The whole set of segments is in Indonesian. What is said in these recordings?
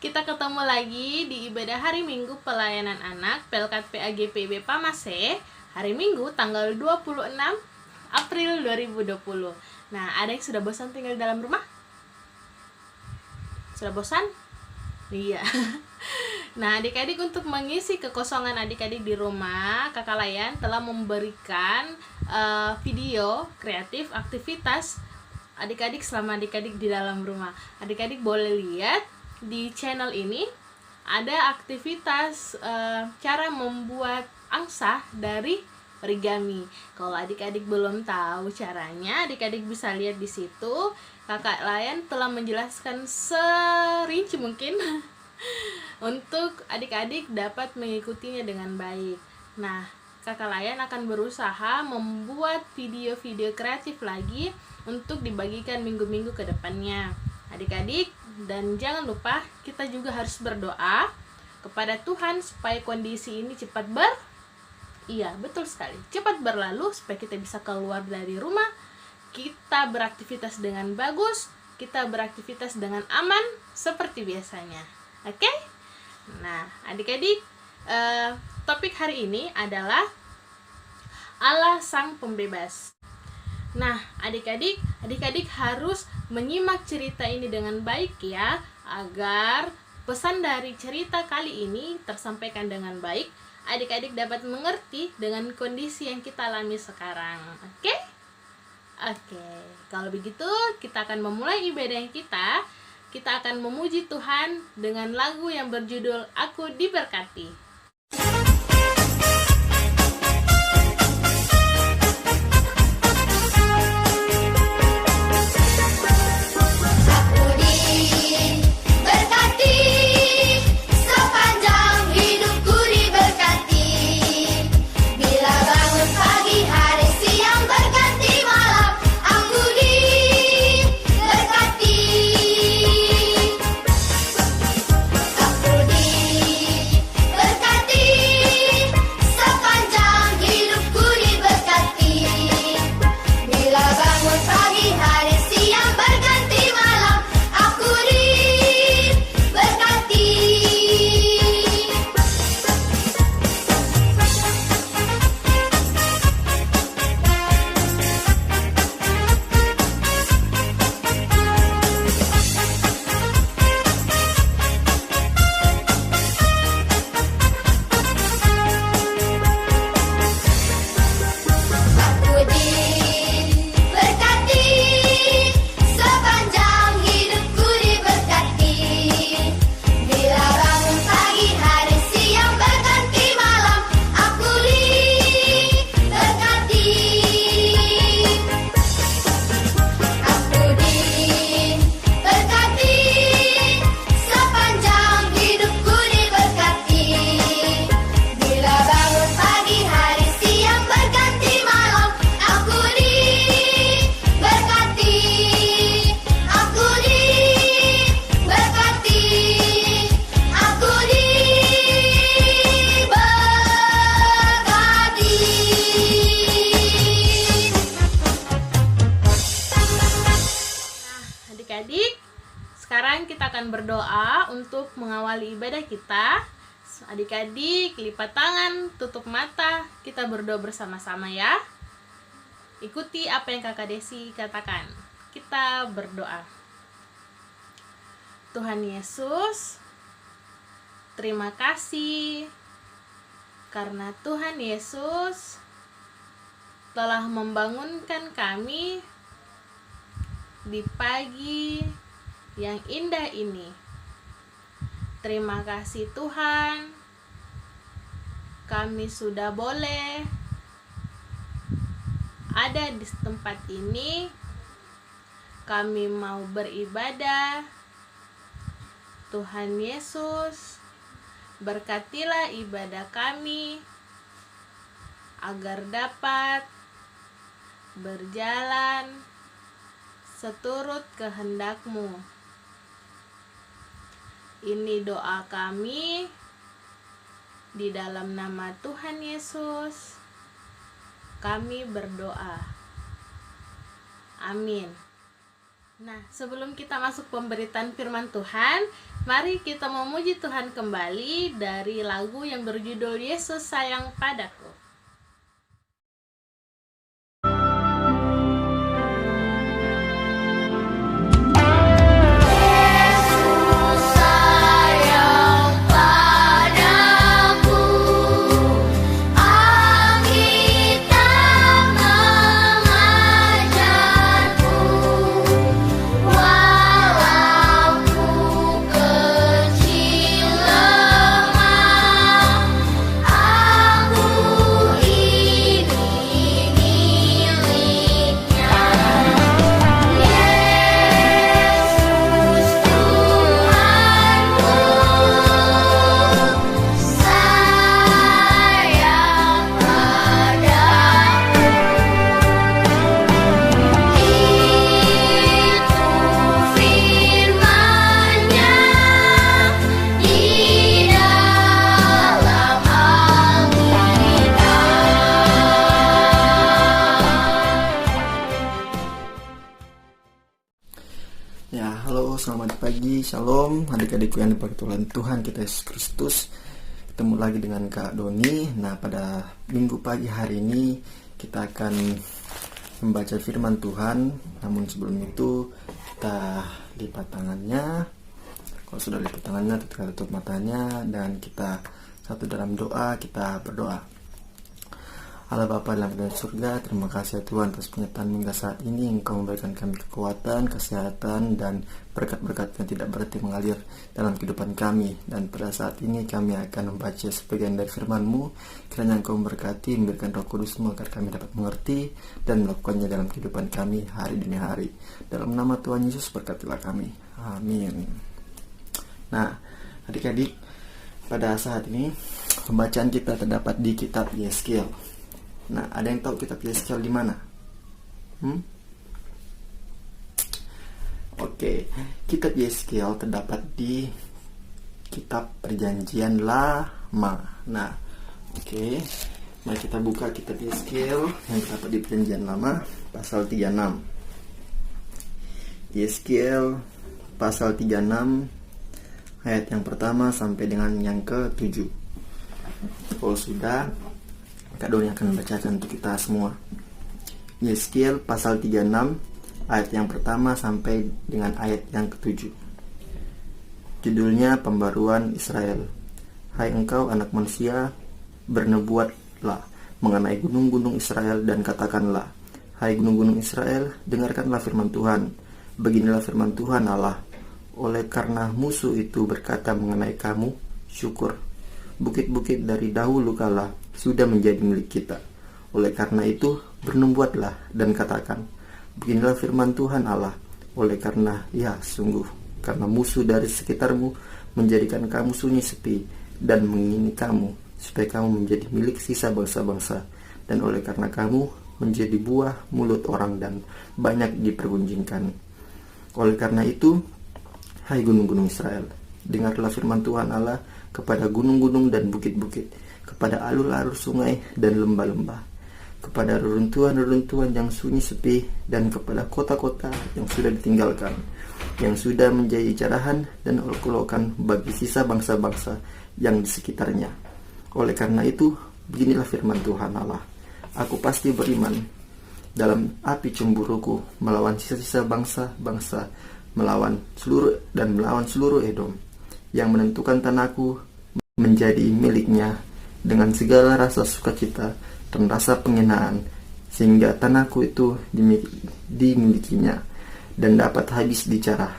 Kita ketemu lagi di ibadah hari Minggu pelayanan anak Pelkat PAGP Pamase, hari Minggu tanggal 26 April 2020. Nah, ada yang sudah bosan tinggal di dalam rumah? Sudah bosan? Iya. Nah, adik-adik, untuk mengisi kekosongan adik-adik di rumah, Kakak Layan telah memberikan video kreatif aktivitas adik-adik selama adik-adik di dalam rumah. Adik-adik boleh lihat di channel ini ada aktivitas cara membuat angsa dari origami. Kalau adik-adik belum tahu caranya, adik-adik bisa lihat di situ. Kakak Layan telah menjelaskan serinci mungkin untuk adik-adik dapat mengikutinya dengan baik. Nah, Kakak Layan akan berusaha membuat video-video kreatif lagi untuk dibagikan minggu-minggu ke depannya. Adik-adik, dan jangan lupa kita juga harus berdoa kepada Tuhan supaya kondisi ini cepat betul sekali, cepat berlalu, supaya kita bisa keluar dari rumah, kita beraktivitas dengan bagus, kita beraktivitas dengan aman seperti biasanya. Oke? Nah, adik-adik, topik hari ini adalah Allah Sang Pembebas. Nah, adik-adik harus menyimak cerita ini dengan baik ya, agar pesan dari cerita kali ini tersampaikan dengan baik. Adik-adik dapat mengerti dengan kondisi yang kita alami sekarang. Oke? Oke. Kalau begitu, kita akan memulai ibadah yang kita. Kita akan memuji Tuhan dengan lagu yang berjudul Aku Diberkati. Adik-adik, sekarang kita akan berdoa untuk mengawali ibadah kita. Adik-adik, lipat tangan, tutup mata, kita berdoa bersama-sama ya. Ikuti apa yang Kakak Desi katakan. Kita berdoa. Tuhan Yesus, terima kasih karena Tuhan Yesus telah membangunkan kami di pagi yang indah ini. Terima kasih Tuhan, kami sudah boleh ada di tempat ini. Kami mau beribadah. Tuhan Yesus, berkatilah ibadah kami agar dapat berjalan seturut kehendak-Mu. Ini doa kami di dalam nama Tuhan Yesus. Kami berdoa. Amin. Nah, sebelum kita masuk pemberitaan firman Tuhan, mari kita memuji Tuhan kembali dari lagu yang berjudul Yesus Sayang Padaku. Selamat pagi, shalom adik-adikku yang diberkati Tuhan kita Yesus Kristus. Ketemu lagi dengan Kak Doni. Nah, pada minggu pagi hari ini kita akan membaca firman Tuhan. Namun sebelum itu kita lipat tangannya. Kalau sudah lipat tangannya, kita tutup matanya dan kita satu dalam doa. Kita berdoa. Allah Bapa dalam surga, terima kasih Tuhan atas penyertaan hingga saat ini. Engkau memberikan kami kekuatan, kesehatan, dan berkat-berkat yang tidak berhenti mengalir dalam kehidupan kami. Dan pada saat ini kami akan membaca sebagian dari firman-Mu. Kiranya Engkau memberkati, memberikan Roh Kudus-Mu agar kami dapat mengerti dan melakukannya dalam kehidupan kami hari demi hari. Dalam nama Tuhan Yesus berkatilah kami. Amin. Nah, adik-adik, pada saat ini pembacaan kita terdapat di kitab Yeskiel. Nah, ada yang tahu kitab Yeskiel di mana? Oke, kitab Yeskiel terdapat di kitab Perjanjian Lama. Nah, oke, mari kita buka kitab Yeskiel yang terdapat di Perjanjian Lama pasal 36. Yeskiel pasal 36 ayat yang pertama sampai dengan yang ke-7. Kalau sudah, Kak Doni akan membacakan untuk kita semua. Yeskiel pasal 36 ayat yang pertama sampai dengan ayat yang ke-7. Judulnya Pembaruan Israel. Hai engkau anak manusia, bernubuatlah mengenai gunung-gunung Israel dan katakanlah, hai gunung-gunung Israel, dengarkanlah firman Tuhan. Beginilah firman Tuhan Allah. Oleh karena musuh itu berkata mengenai kamu, syukur. Bukit-bukit dari dahulu kala sudah menjadi milik kita. Oleh karena itu, bernubuatlah dan katakan, beginilah firman Tuhan Allah. Oleh karena, ya sungguh, karena musuh dari sekitarmu menjadikan kamu sunyi sepi dan mengingini kamu, supaya kamu menjadi milik sisa bangsa-bangsa. Dan oleh karena kamu menjadi buah mulut orang dan banyak dipergunjingkan. Oleh karena itu, hai gunung-gunung Israel, dengarlah firman Tuhan Allah kepada gunung-gunung dan bukit-bukit, kepada alur-alur sungai dan lembah-lembah, kepada reruntuhan-reruntuhan yang sunyi sepi, dan kepada kota-kota yang sudah ditinggalkan, yang sudah menjadi jarahan dan olok-olokan bagi sisa bangsa-bangsa yang di sekitarnya. Oleh karena itu, beginilah firman Tuhan Allah. Aku pasti beriman dalam api cemburuku melawan sisa-sisa bangsa-bangsa, melawan seluruh Edom, yang menentukan tanahku menjadi miliknya dengan segala rasa sukacita dan rasa penghinaan, sehingga tanahku itu dimilikinya dan dapat habis dijarah.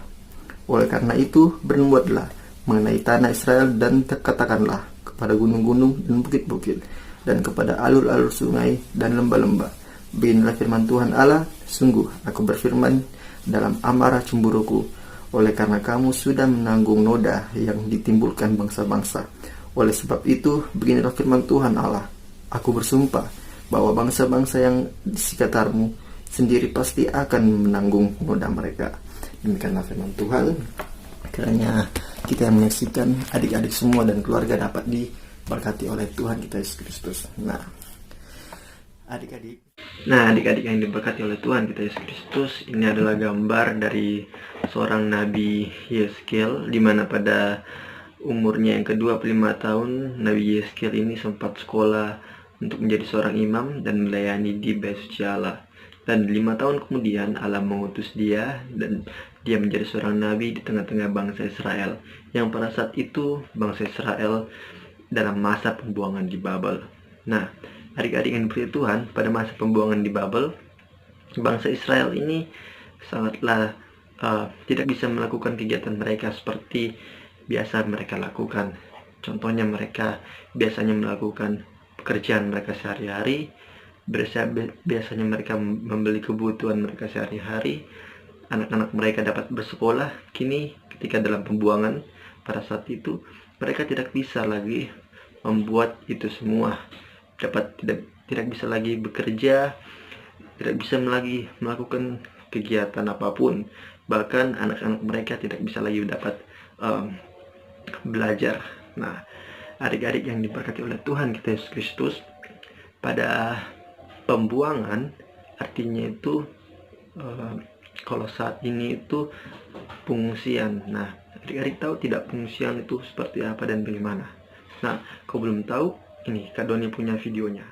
Oleh karena itu, bernubuatlah mengenai tanah Israel dan katakanlah kepada gunung-gunung dan bukit-bukit dan kepada alur-alur sungai dan lembah-lembah, beginilah firman Tuhan Allah, sungguh aku berfirman dalam amarah cemburuku, oleh karena kamu sudah menanggung noda yang ditimbulkan bangsa-bangsa. Oleh sebab itu, beginilah firman Tuhan Allah, aku bersumpah bahwa bangsa-bangsa yang di sekitarmu sendiri pasti akan menanggung noda mereka. Demikianlah firman Tuhan. Kiranya kita yang menyaksikan, adik-adik semua dan keluarga dapat diberkati oleh Tuhan kita Yesus Kristus. Nah, adik-adik yang diberkati oleh Tuhan kita Yesus Kristus, ini adalah gambar dari seorang Nabi Yeskel, di mana pada umurnya yang ke-25 tahun, Nabi Yeskel ini sempat sekolah untuk menjadi seorang imam dan melayani di Bait Suci Allah. Dan 5 tahun kemudian Allah mengutus dia dan dia menjadi seorang nabi di tengah-tengah bangsa Israel, yang pada saat itu bangsa Israel dalam masa pembuangan di Babel. Nah, adik-adik yang diberkati Tuhan, pada masa pembuangan di Babel, bangsa Israel ini sangatlah tidak bisa melakukan kegiatan mereka seperti biasa mereka lakukan. Contohnya mereka biasanya melakukan pekerjaan mereka sehari-hari, biasanya mereka membeli kebutuhan mereka sehari-hari, anak-anak mereka dapat bersekolah. Kini ketika dalam pembuangan, pada saat itu mereka tidak bisa lagi membuat itu semua, tidak bisa lagi bekerja, tidak bisa lagi melakukan kegiatan apapun, bahkan anak-anak mereka tidak bisa lagi dapat belajar. Nah, adik-adik yang diberkati oleh Tuhan kita Yesus Kristus, pada pembuangan artinya itu kalau saat ini itu pengungsian. Nah, adik-adik tahu tidak pengungsian itu seperti apa dan bagaimana? Nah, kalau belum tahu, ini Kak Doni punya videonya.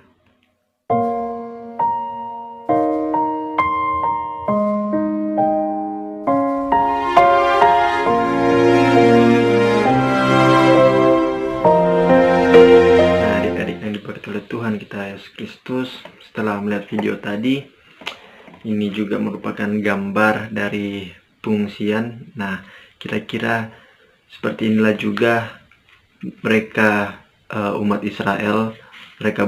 Nah, adik-adik yang diberkati oleh Tuhan kita Yesus Kristus, setelah melihat video tadi, ini juga merupakan gambar dari pengungsian. Nah, kira-kira seperti inilah juga mereka umat Israel, mereka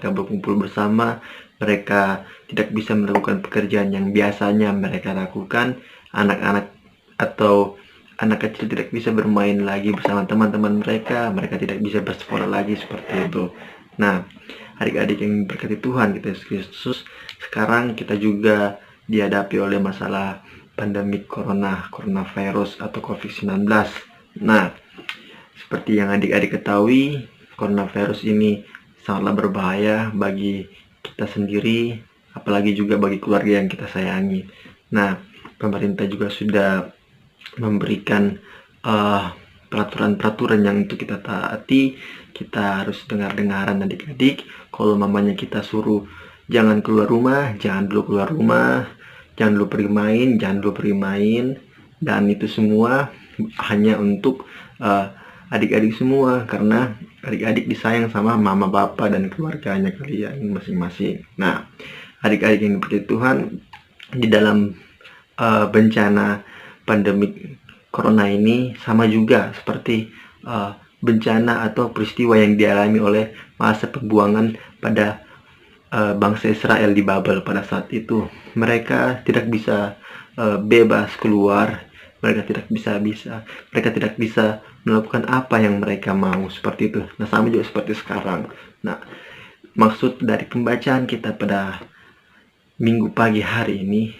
berkumpul bersama, mereka tidak bisa melakukan pekerjaan yang biasanya mereka lakukan. Anak-anak atau anak kecil tidak bisa bermain lagi bersama teman-teman mereka tidak bisa bersekolah lagi seperti itu. Nah, adik-adik yang berkati Tuhan kita Yesus Kristus, sekarang kita juga dihadapi oleh masalah pandemi coronavirus atau COVID-19. Nah, seperti yang adik-adik ketahui, coronavirus ini sangatlah berbahaya bagi kita sendiri, apalagi juga bagi keluarga yang kita sayangi. Nah, pemerintah juga sudah memberikan peraturan-peraturan yang untuk kita taati. Kita harus dengar-dengaran adik-adik. Kalau mamanya kita suruh jangan keluar rumah, jangan dulu keluar rumah, jangan dulu pergi main, dan itu semua hanya untuk adik-adik semua, karena adik-adik disayang sama mama papa dan keluarganya kalian masing-masing. Nah, adik-adik yang diberkati Tuhan, di dalam bencana pandemi corona ini sama juga seperti bencana atau peristiwa yang dialami oleh masa pembuangan pada bangsa Israel di Babel. Pada saat itu mereka tidak bisa bebas keluar, mereka tidak bisa melakukan apa yang mereka mau, seperti itu. Nah, sama juga seperti sekarang. Nah, maksud dari pembacaan kita pada minggu pagi hari ini,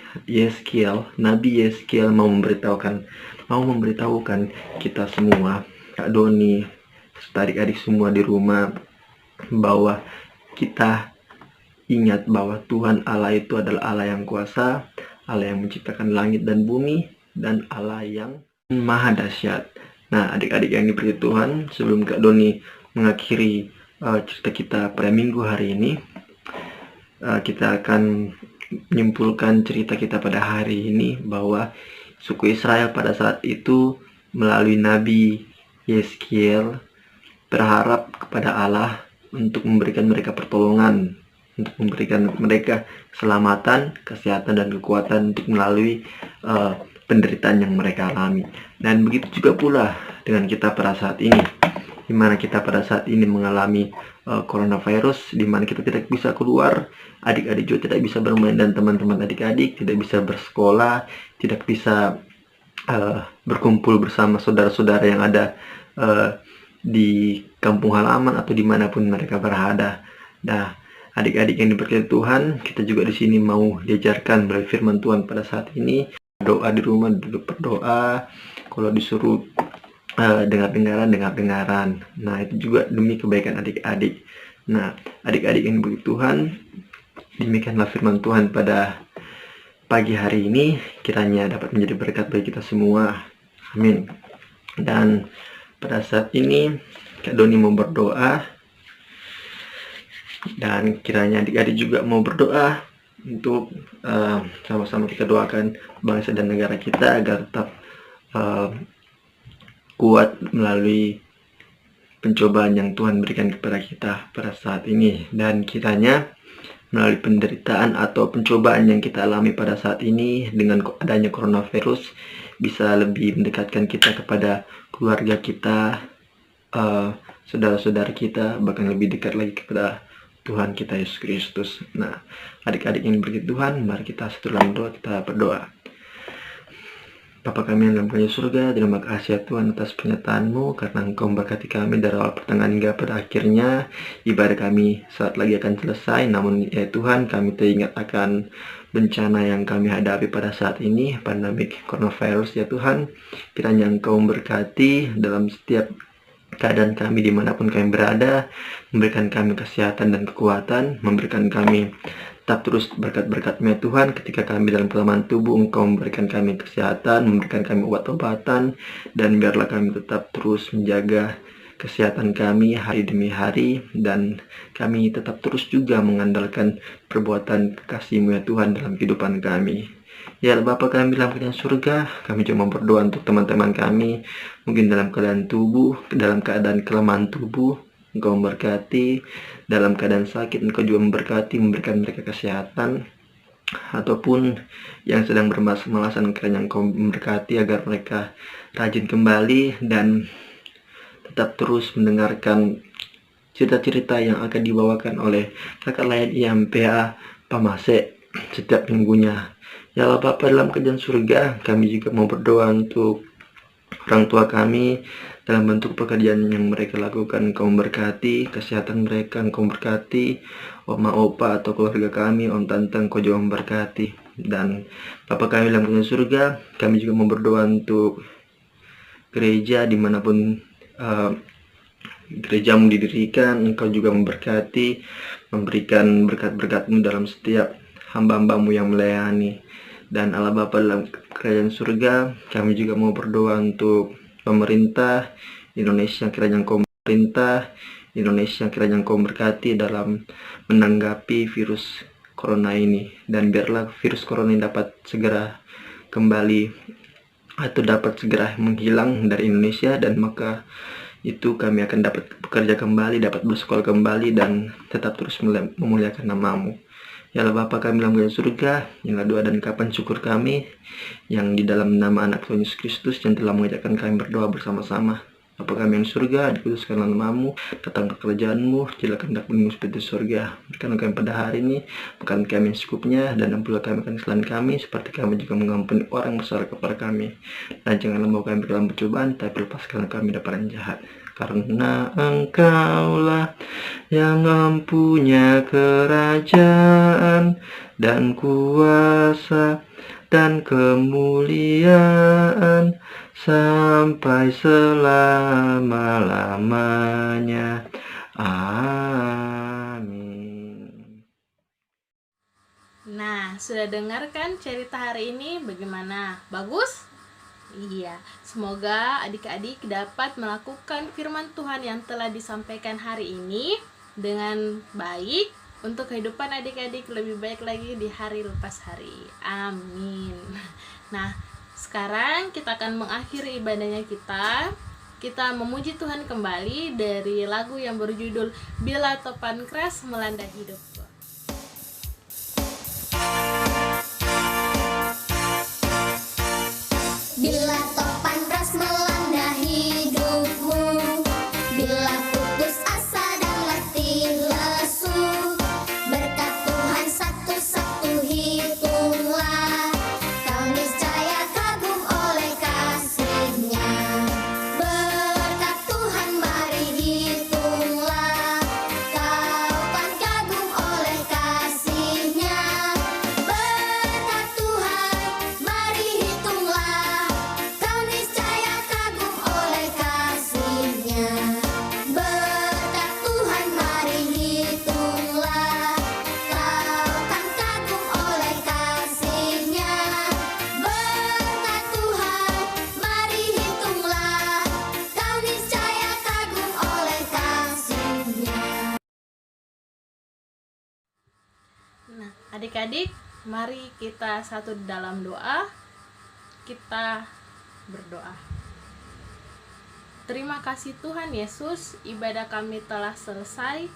Nabi Yeskel mau memberitahukan kita semua, Kak Doni, adik-adik semua di rumah, bahwa kita ingat bahwa Tuhan Allah itu adalah Allah yang kuasa, Allah yang menciptakan langit dan bumi, dan Allah yang maha dahsyat. Nah, adik-adik yang diberkati Tuhan, sebelum Kak Doni mengakhiri cerita kita pada minggu hari ini, kita akan menyimpulkan cerita kita pada hari ini bahwa suku Israel pada saat itu melalui Nabi Yeskel berharap kepada Allah untuk memberikan mereka pertolongan, untuk memberikan mereka keselamatan, kesehatan, dan kekuatan untuk melalui penderitaan yang mereka alami. Dan begitu juga pula dengan kita pada saat ini, di mana kita pada saat ini mengalami coronavirus, di mana kita tidak bisa keluar, adik-adik juga tidak bisa bermain dan teman-teman adik-adik tidak bisa bersekolah, tidak bisa berkumpul bersama saudara-saudara yang ada di kampung halaman atau dimanapun mereka berada. Nah, adik-adik yang diberkati Tuhan, kita juga di sini mau diajarkan melalui firman Tuhan pada saat ini. Doa di rumah, duduk berdoa. Kalau disuruh dengar-dengaran. Nah, itu juga demi kebaikan adik-adik. Nah, adik-adik yang diberkati Tuhan, demikianlah firman Tuhan pada pagi hari ini, kiranya dapat menjadi berkat bagi kita semua. Amin. Dan pada saat ini Kak Doni mau berdoa, dan kiranya adik-adik juga mau berdoa untuk sama-sama kita doakan bangsa dan negara kita agar tetap kuat melalui pencobaan yang Tuhan berikan kepada kita pada saat ini. Dan kiranya melalui penderitaan atau pencobaan yang kita alami pada saat ini dengan adanya coronavirus bisa lebih mendekatkan kita kepada keluarga kita, saudara-saudara kita, bahkan lebih dekat lagi kepada Tuhan kita Yesus Kristus. Nah, adik-adik yang diberkati Tuhan, mari kita satu dalam doa, kita berdoa. Bapa kami yang dalam surga, terima kasih ya Tuhan atas pernyataan-Mu, karena Engkau memberkati kami dari awal pertengahan hingga pada akhirnya. Ibadah kami saat lagi akan selesai, namun ya Tuhan, kami teringat akan bencana yang kami hadapi pada saat ini, pandemik coronavirus ya Tuhan. Kiranya Engkau memberkati dalam setiap keadaan kami dimanapun kami berada, memberikan kami kesehatan dan kekuatan, memberikan kami tetap terus berkat-berkat-Mu ya Tuhan. Ketika kami dalam kelemahan tubuh, Engkau memberikan kami kesehatan, memberikan kami obat-obatan, dan biarlah kami tetap terus menjaga kesehatan kami hari demi hari, dan kami tetap terus juga mengandalkan perbuatan kasih-Mu ya Tuhan dalam kehidupan kami. Ya Bapa kami dalam kerajaan surga, kami cuma berdoa untuk teman-teman kami, mungkin dalam keadaan kelemahan tubuh, Engkau memberkati, dalam keadaan sakit Engkau juga memberkati, memberikan mereka kesehatan, ataupun yang sedang bermalas-malasan, kiranya Engkau memberkati agar mereka rajin kembali dan tetap terus mendengarkan cerita-cerita yang akan dibawakan oleh kakak layan IMPA Pamase setiap minggunya. Ya Allah Bapa dalam kerajaan surga, kami juga mau berdoa untuk orang tua kami dalam bentuk pekerjaan yang mereka lakukan. Engkau memberkati kesehatan mereka, Engkau memberkati oma opa atau keluarga kami, om tante, Engkau juga memberkati. Dan Bapa kami dalam kerajaan surga, kami juga mau berdoa untuk gereja dimanapun gerejamu didirikan. Engkau juga memberkati, memberikan berkat-berkat-Mu dalam setiap hamba-hamba-Mu yang melayani. Dan Allah Bapa dalam kerajaan surga, kami juga mau berdoa untuk pemerintah Indonesia, kiranya Engkau memerintah Indonesia, kiranya Engkau berkati dalam menanggapi virus corona ini, dan biarlah virus corona ini dapat segera kembali atau dapat segera menghilang dari Indonesia, dan maka itu kami akan dapat bekerja kembali, dapat bersekolah kembali, dan tetap terus memuliakan nama-Mu. Ya Allah Bapa kami dalam kerajaan surga, inilah doa dan kapan syukur kami yang di dalam nama anak Tuhan Yesus Kristus yang telah mengajarkan kami berdoa bersama-sama. Bapa kami yang surga, dikuduskanlah nama-Mu, datang ke kerajaan-Mu, jadilah kehendak-Mu seperti di surga. Berikanlah kami pada hari ini makan kami yang secukupnya, dan ampunilah kami akan kesalahan kami, seperti kami juga mengampuni orang bersalah kepada kami. Dan janganlah membawa kami ke dalam percobaan, tapi lepaskanlah kami dari orang jahat. Karena Engkaulah yang mempunyai kerajaan dan kuasa dan kemuliaan sampai selama-lamanya. Amin. Nah, sudah dengarkan cerita hari ini bagaimana? Bagus? Iya, semoga adik-adik dapat melakukan firman Tuhan yang telah disampaikan hari ini dengan baik untuk kehidupan adik-adik lebih baik lagi di hari lepas hari. Amin. Nah, sekarang kita akan mengakhiri ibadahnya kita. Kita memuji Tuhan kembali dari lagu yang berjudul Bila Topan Keras Melanda Hidupku. Bila topan keras melanda hidupmu, bila putus asa dan letih lesu, berkat Tuhan satu-satu hitunglah, kau niscaya kagum oleh Adik-adik, mari kita satu dalam doa. Kita berdoa. Terima kasih Tuhan Yesus, ibadah kami telah selesai.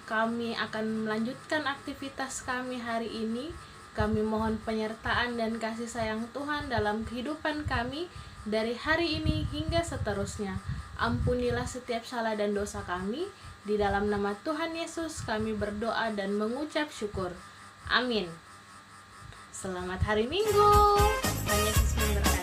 Kami akan melanjutkan aktivitas kami hari ini. Kami mohon penyertaan dan kasih sayang Tuhan dalam kehidupan kami dari hari ini hingga seterusnya. Ampunilah setiap salah dan dosa kami. Di dalam nama Tuhan Yesus kami berdoa dan mengucap syukur. Amin. Selamat hari Minggu. Tuhan Yesus memberkati.